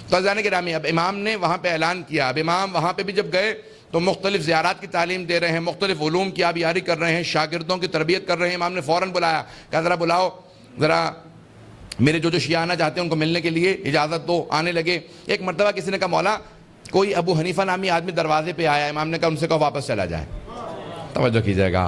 تو عزیزان گرامی اب امام نے وہاں پہ اعلان کیا. اب امام وہاں پہ بھی جب گئے تو مختلف زیارات کی تعلیم دے رہے ہیں, مختلف علوم کی آبیاری کر رہے ہیں, شاگردوں کی تربیت کر رہے ہیں. امام نے فوراً بلایا, کہا ذرا بلاؤ, ذرا میرے جو شیعہ آنا چاہتے ہیں ان کو ملنے کے لیے اجازت دو. آنے لگے. ایک مرتبہ کسی نے کہا مولا کوئی ابو حنیفہ نامی آدمی دروازے پہ آیا. امام نے کہا ان سے کہو واپس چلا جائے. توجہ کیجئے گا,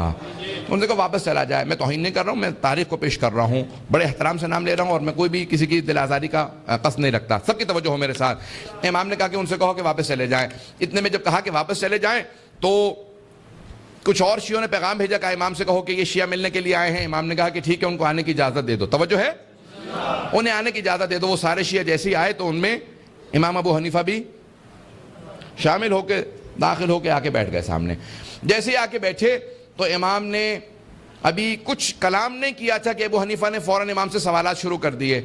ان سے کہو واپس چلا جائے. میں توہین نہیں کر رہا ہوں, میں تاریخ کو پیش کر رہا ہوں, بڑے احترام سے نام لے رہا ہوں, اور میں کوئی بھی کسی کی دل آزاری کا قصد نہیں رکھتا. سب کی توجہ ہو میرے ساتھ. امام نے کہا کہ ان سے کہو کہ واپس چلے جائیں. اتنے میں جب کہا کہ واپس چلے جائیں تو کچھ اور شیعوں نے پیغام بھیجا, کہا امام سے کہو کہ یہ شیعہ ملنے کے لیے آئے ہیں. امام نے کہا کہ ٹھیک ہے, ان کو آنے کی اجازت دے دو. توجہ ہے, انہیں آنے کی اجازت دے دو. وہ سارے شیعہ جیسے ہی آئے تو ان میں امام ابو حنیفہ بھی شامل ہو کے داخل ہو کے آ کے بیٹھ گئے سامنے. جیسے ہی آ کے بیٹھے تو امام نے ابھی کچھ کلام نہیں کیا تھا کہ ابو حنیفہ نے فوراً امام سے سوالات شروع کر دیے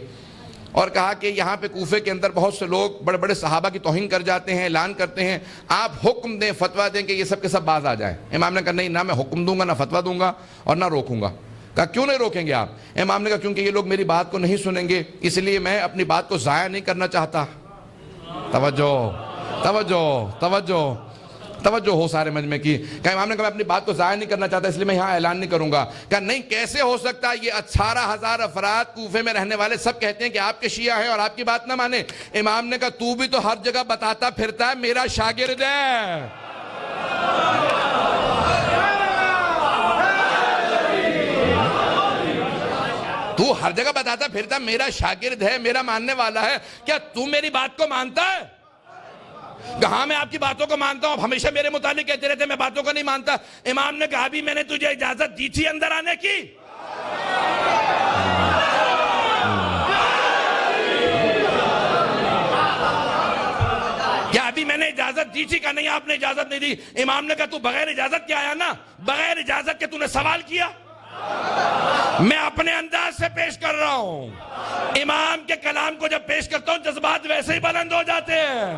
اور کہا کہ یہاں پہ کوفے کے اندر بہت سے لوگ بڑے بڑے صحابہ کی توہین کر جاتے ہیں, اعلان کرتے ہیں, آپ حکم دیں, فتویٰ دیں کہ یہ سب کے سب باز آ جائیں. امام نے کہا نہیں, نہ میں حکم دوں گا, نہ فتویٰ دوں گا, اور نہ روکوں گا. کہا کیوں نہیں روکیں گے آپ؟ امام نے کہا کیونکہ یہ لوگ میری بات کو نہیں سنیں گے, اس لیے میں اپنی بات کو ضائع نہیں کرنا چاہتا. توجہ توجہ توجہ توجہ ہو سارے مجمع کی. کہ امام نے کہا میں اپنی بات کو ضائع نہیں کرنا چاہتا, اس لیے میں یہاں اعلان نہیں کروں گا. کہ نہیں, کیسے ہو سکتا ہے, یہ 18,000 افراد کوفے میں رہنے والے سب کہتے ہیں کہ آپ کے شیعہ ہیں اور آپ کی بات نہ مانے. امام نے کہا تو بھی تو ہر جگہ بتاتا پھرتا ہے میرا شاگرد ہے. تو ہر جگہ بتاتا پھرتا میرا شاگرد ہے, میرا ماننے والا ہے, کیا تو میری بات کو مانتا ہے؟ کہاں میں آپ کی باتوں کو مانتا ہوں, ہمیشہ میرے متعلق کہتے رہتے میں باتوں کو نہیں مانتا. امام نے کہا بھی میں نے تجھے اجازت دی تھی اندر آنے کی. کیا ابھی میں نے اجازت دی تھی؟ کہ نہیں آپ نے اجازت نہیں دی. امام نے کہا تو بغیر اجازت کے آیا نا, بغیر اجازت کے تو نے سوال کیا. میں اپنے انداز سے پیش کر رہا ہوں. امام کے کلام کو جب پیش کرتا ہوں جذبات ویسے ہی بلند ہو جاتے ہیں.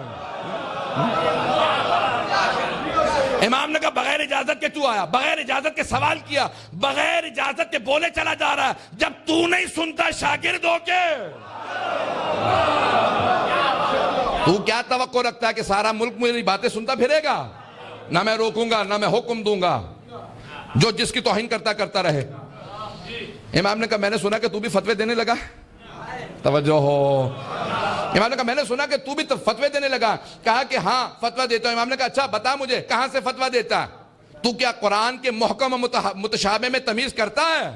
امام نے کہا بغیر اجازت کے تو آیا, بغیر اجازت کے سوال کیا, بغیر اجازت کے بولے چلا جا رہا ہے. جب تو نہیں سنتا شاگرد ہو کے, تو کیا توقع رکھتا ہے کہ سارا ملک میری باتیں سنتا پھرے گا؟ نہ میں روکوں گا, نہ میں حکم دوں گا, جو جس کی توہین کرتا رہے. امام نے کہا میں نے سنا کہ تو بھی فتوے دینے لگا. توجہ ہو. امام نے کہا میں نے سنا کہ تو بھی فتوے دینے لگا. کہا کہ ہاں فتویٰ دیتا ہوں. امام نے کہا اچھا بتا مجھے کہاں سے فتویٰ دیتا ہے؟ تو کیا قرآن کے محکم و متشابہ میں تمیز کرتا ہے؟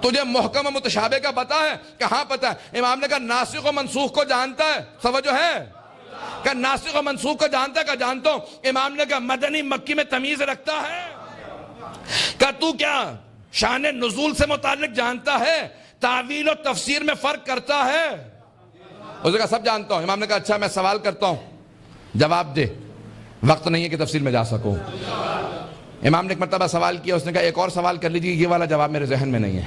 تجھے محکم و متشابہ کا پتا ہے؟ کہاں پتا ہے؟ امام نے کہا ناسخ و منسوخ کو جانتا ہے؟ توجہ ہے. کہ ناسخ و منسوخ کو جانتا ہے؟ کہ جانتا ہوں. امام نے کہا مدنی مکی میں تمیز رکھتا ہے؟ کہ تو کیا شان نزول سے متعلق جانتا ہے؟ تعویل و تفسیر میں فرق کرتا ہے؟ اس نے کہا سب جانتا ہوں. امام نے کہا اچھا میں سوال کرتا ہوں, جواب دے, وقت نہیں ہے کہ تفصیل میں جا سکوں. امام نے ایک مرتبہ سوال کیا, اس نے کہا ایک اور سوال کر لیجیے, یہ والا جواب میرے ذہن میں نہیں ہے.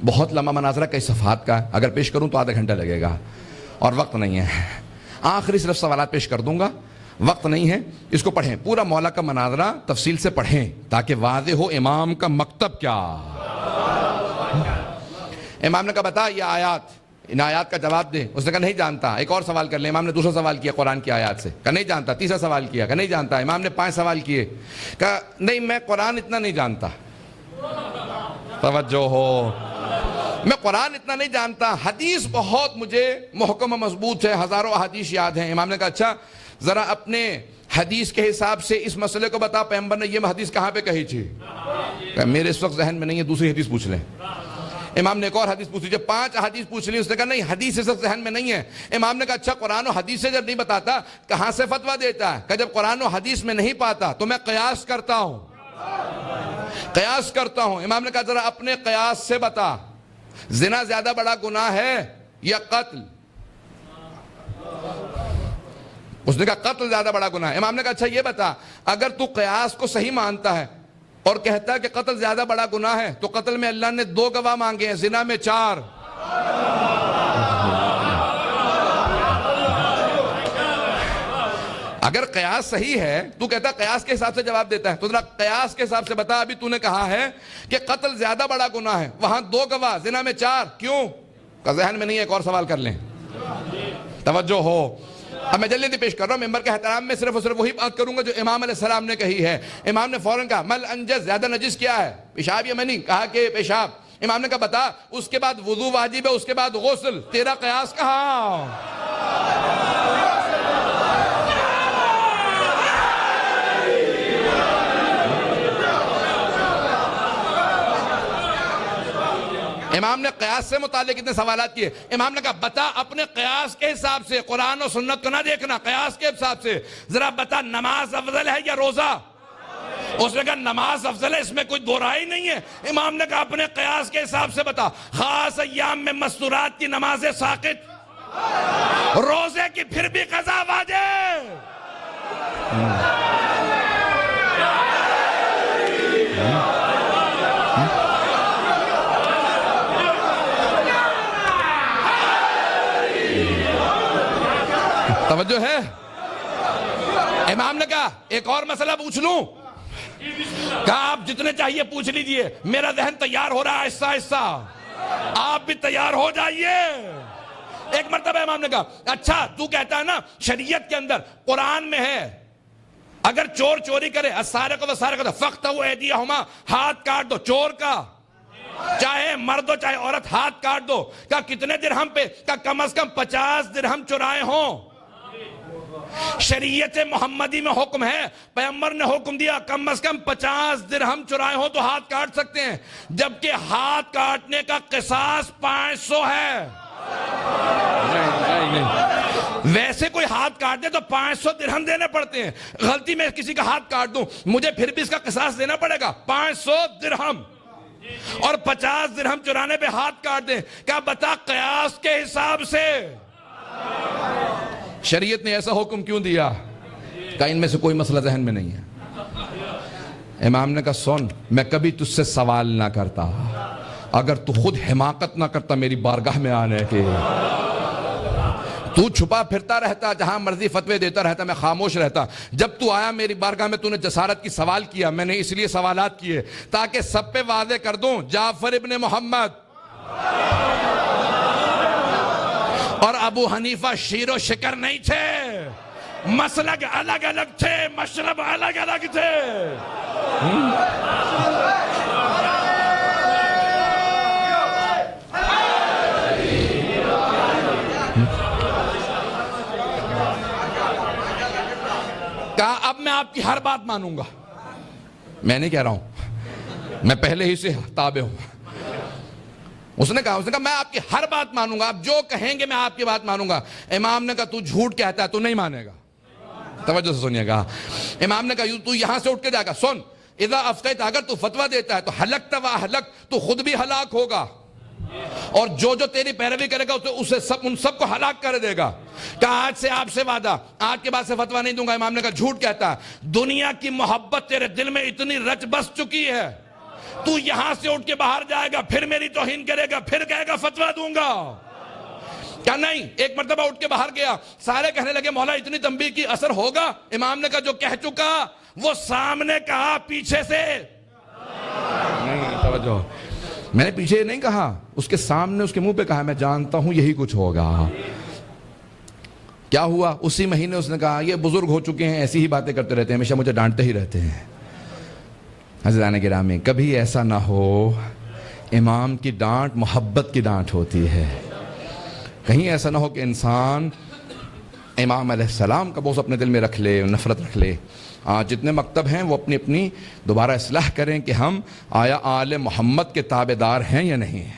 بہت لمبا مناظرہ کئی صفحات کا, اگر پیش کروں تو آدھا گھنٹہ لگے گا اور وقت نہیں ہے. آخری صرف سوالات پیش کر دوں گا, وقت نہیں ہے. اس کو پڑھیں, پورا مولا کا مناظرہ تفصیل سے پڑھیں تاکہ واضح ہو امام کا مکتب کیا. امام نے کہا بتا یہ آیات, ان آیات کا جواب دے. اس نے کہا نہیں جانتا. ایک اور سوال کر لیں. امام نے دوسرا سوال کیا قرآن کی آیات سے, کہا نہیں جانتا. تیسرا سوال کیا, کہا نہیں جانتا. امام نے 5 سوال کیے, کہا نہیں میں قرآن اتنا نہیں جانتا. توجہ ہو, میں قرآن اتنا نہیں جانتا, حدیث بہت مجھے محکم و مضبوط ہے, ہزاروں حدیث یاد ہیں. امام نے کہا اچھا ذرا اپنے حدیث کے حساب سے اس مسئلے کو بتا, پیغمبر نے یہ حدیث کہاں پہ کہی تھی؟ کہ میرے اس وقت ذہن میں نہیں ہے, دوسری حدیث پوچھ لیں. امام نے ایک اور حدیث پوچھی, جب 5 حدیث پوچھ لی. اس نے کہا نہیں حدیث اس وقت ذہن میں نہیں ہے. امام نے کہا اچھا قرآن و حدیث سے جب نہیں بتاتا کہاں سے فتویٰ دیتا ہے؟ کہ جب قرآن و حدیث میں نہیں پاتا تو میں قیاس کرتا ہوں, قیاس کرتا ہوں. امام نے کہا ذرا اپنے قیاس سے بتا, زنا زیادہ بڑا گناہ ہے یا قتل؟ اس نے کہا قتل زیادہ بڑا گناہ ہے. امام نے کہا اچھا یہ بتا, اگر تو قیاس کو صحیح مانتا ہے اور کہتا ہے کہ قتل زیادہ بڑا گناہ ہے, تو قتل میں اللہ نے 2 گواہ مانگے ہیں, زنا میں 4. اگر قیاس صحیح ہے, تو کہتا ہے قیاس کے حساب سے جواب دیتا ہے, تو ذرا قیاس کے حساب سے بتا. ابھی تو نے کہا ہے کہ قتل زیادہ بڑا گناہ ہے, وہاں 2 گواہ, زنا میں 4, کیوں؟ کہ ذہن میں نہیں ہے. ایک اور سوال کر لیں. توجہ ہو. اب میں جلدی پیش کر رہا ہوں. ممبر کے احترام میں صرف اور صرف وہی بات کروں گا جو امام علیہ السلام نے کہی ہے. امام نے فوراً کہا مل انجز, زیادہ نجس کیا ہے؟ پیشاب یا منی؟ کہا کہ پیشاب. امام نے کہا بتا. اس کے بعد وضو واجب ہے, اس کے بعد غسل, تیرا قیاس کہاں؟ امام نے قیاس سے متعلق اتنے سوالات کیے. امام نے کہا بتا اپنے قیاس کے حساب سے, قرآن و سنت کو نہ دیکھنا, قیاس کے حساب سے ذرا بتا نماز افضل ہے یا روزہ؟ اس نے کہا نماز افضل ہے, اس میں کوئی دو رائے نہیں ہے. امام نے کہا اپنے قیاس کے حساب سے بتا. خاص ایام میں مستورات کی نمازیں ساقط, روزے کی پھر بھی قضا واجب. توجہ ہے. امام نے کہا ایک اور مسئلہ پوچھ لوں؟ کہا آپ جتنے چاہیے پوچھ لیجئے, میرا ذہن تیار ہو رہا ہے آہستہ آہستہ, آپ بھی تیار ہو جائیے. ایک مرتبہ امام نے کہا اچھا تو کہتا ہے نا شریعت کے اندر قرآن میں ہے اگر چور چوری کرے السارق والسارقۃ فاقطعوا ایدیہما, ہاتھ کاٹ دو چور کا, چاہے مرد ہو چاہے عورت, ہاتھ کاٹ دو. کہا کتنے درہم پہ؟ کہا کم از کم 50 درہم چرائے ہوں. شریعت محمدی میں حکم ہے, پیغمبر نے حکم دیا کم از کم 50 درہم چرائے ہوں تو ہاتھ کاٹ سکتے ہیں, جبکہ ہاتھ کاٹنے کا قصاص 500 ہے. ویسے کوئی ہاتھ کاٹ دے تو 500 درہم دینے پڑتے ہیں, غلطی میں کسی کا ہاتھ کاٹ دوں مجھے پھر بھی اس کا قصاص دینا پڑے گا 500 درہم, اور 50 درہم چرانے پہ ہاتھ کاٹ دیں. کیا بتا قیاس کے حساب سے شریعت نے ایسا حکم کیوں دیا؟ کہ ان میں سے کوئی مسئلہ ذہن میں نہیں ہے. امام نے کہا سن, میں کبھی تجھ سے سوال نہ کرتا اگر تو خود حماقت نہ کرتا میری بارگاہ میں آنے کے. تو چھپا پھرتا رہتا, جہاں مرضی فتوے دیتا رہتا, میں خاموش رہتا. جب تو آیا میری بارگاہ میں تو نے جسارت کی سوال کیا, میں نے اس لیے سوالات کیے تاکہ سب پہ واضح کر دوں جعفر ابن محمد اور ابو حنیفہ شیر و شکر نہیں تھے, مسلک الگ الگ تھے, مشرب الگ الگ تھے. کہا اب میں آپ کی ہر بات مانوں گا. میں نہیں کہہ رہا ہوں, میں پہلے ہی سے تابع ہوں. اس نے کہا میں آپ کی ہر بات مانوں گا, آپ جو کہیں گے میں آپ کی بات مانوں گا. امام نے کہا تو جھوٹ کہتا ہے, تو نہیں مانے گا. توجہ سے سنیے گا. امام نے کہا تو یہاں سے اٹھ کے جا گا, سن اذا افتیت, اگر تو فتویٰ دیتا ہے تو حلقت و اہلک, تو خود بھی ہلاک ہوگا اور جو تیری پیروی کرے گا اسے ان سب کو ہلاک کر دے گا. کہا آج سے آپ سے وعدہ, آج کے بعد سے فتویٰ نہیں دوں گا. امام نے کہا جھوٹ کہتا ہے, دنیا کی محبت تیرے دل میں اتنی رچ بس چکی ہے, تو یہاں سے اٹھ کے باہر جائے گا, پھر میری توہین کرے گا, پھر کہے گا فتویٰ دوں گا. کیا نہیں؟ ایک مرتبہ اٹھ کے باہر گیا, سارے کہنے لگے مولا اتنی تنبیہ کی اثر ہوگا؟ امام نے کہا جو کہہ چکا وہ سامنے کہا, پیچھے سے نہیں. توجہ, میں نے پیچھے نہیں کہا, اس کے سامنے اس کے منہ پہ کہا میں جانتا ہوں یہی کچھ ہوگا. کیا ہوا؟ اسی مہینے اس نے کہا یہ بزرگ ہو چکے ہیں, ایسی ہی باتیں کرتے رہتے ہیں, ہمیشہ مجھے ڈانٹتے ہی رہتے ہیں. حضران گرامی, کبھی ایسا نہ ہو, امام کی ڈانٹ محبت کی ڈانٹ ہوتی ہے. کہیں ایسا نہ ہو کہ انسان امام علیہ السلام کا بوجھ اپنے دل میں رکھ لے, نفرت رکھ لے. جتنے مکتب ہیں وہ اپنی دوبارہ اصلاح کریں کہ ہم آیا آل محمد کے تابع دار ہیں یا نہیں.